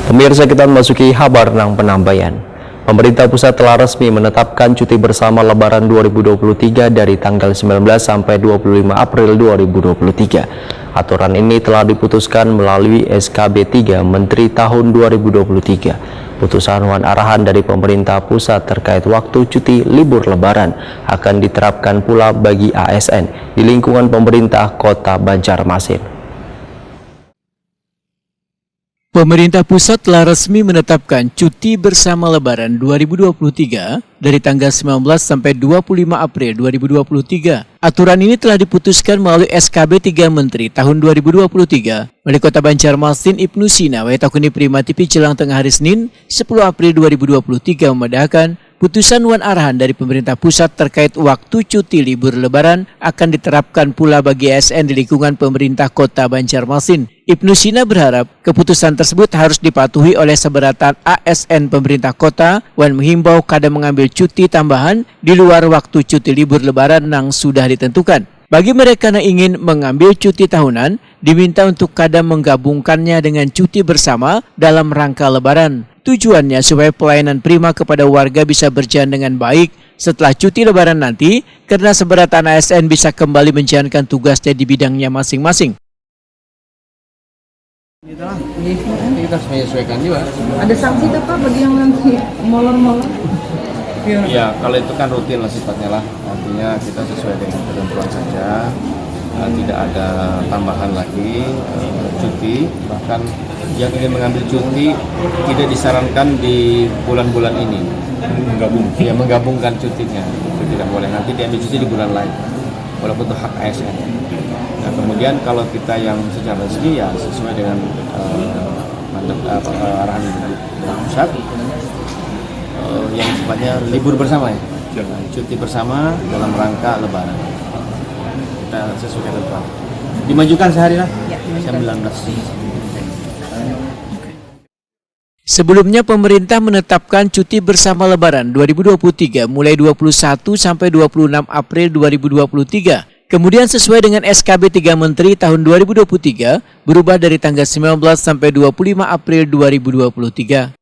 Pemirsa, kita memasuki kabar nang penambayan. Pemerintah pusat telah resmi menetapkan cuti bersama Lebaran 2023 dari tanggal 19 sampai 25 April 2023. Aturan ini telah diputuskan melalui SKB 3 Menteri tahun 2023. Putusan arahan dari pemerintah pusat terkait waktu cuti libur Lebaran akan diterapkan pula bagi ASN di lingkungan pemerintah Kota Banjarmasin. Pemerintah pusat telah resmi menetapkan cuti bersama Lebaran 2023 dari tanggal 19 sampai 25 April 2023. Aturan ini telah diputuskan melalui SKB 3 Menteri tahun 2023. Wali Kota Banjarmasin Ibnu Sina Waitakuni Prima TV jelang tengah hari Senin 10 April 2023 memedahkan putusan arahan dari pemerintah pusat terkait waktu cuti libur Lebaran akan diterapkan pula bagi ASN di lingkungan pemerintah Kota Banjarmasin. Ibnu Sina berharap keputusan tersebut harus dipatuhi oleh seberatan ASN pemerintah kota dan menghimbau kadang mengambil cuti tambahan di luar waktu cuti libur Lebaran yang sudah ditentukan. Bagi mereka yang ingin mengambil cuti tahunan, diminta untuk kadang menggabungkannya dengan cuti bersama dalam rangka Lebaran. Tujuannya supaya pelayanan prima kepada warga bisa berjalan dengan baik setelah cuti Lebaran nanti, karena seberatan ASN bisa kembali menjalankan tugasnya di bidangnya masing-masing. Kita harus menyesuaikan juga. Ada sanksi tak Pak bagi yang nanti molor-molor? Ya, kalau itu kan rutin lah sifatnya lah. Artinya kita sesuai dengan ketentuan saja. Tidak ada tambahan lagi cuti. Bahkan yang ingin mengambil cuti tidak disarankan di bulan-bulan ini. Ya, menggabungkan cutinya. Itu tidak boleh. Nanti diambil cuti di bulan lain. Walaupun itu hak ASN. Nah, kemudian kalau kita yang secara resmi ya sesuai dengan arahan pusat yang sifatnya libur bersama ya, cuti bersama dalam rangka Lebaran. Kita sesuai dengan dimajukan sehari lah, 19. Sebelumnya pemerintah menetapkan cuti bersama Lebaran 2023 mulai 21 sampai 26 April 2023. Kemudian sesuai dengan SKB 3 Menteri tahun 2023 berubah dari tanggal 19 sampai 25 April 2023.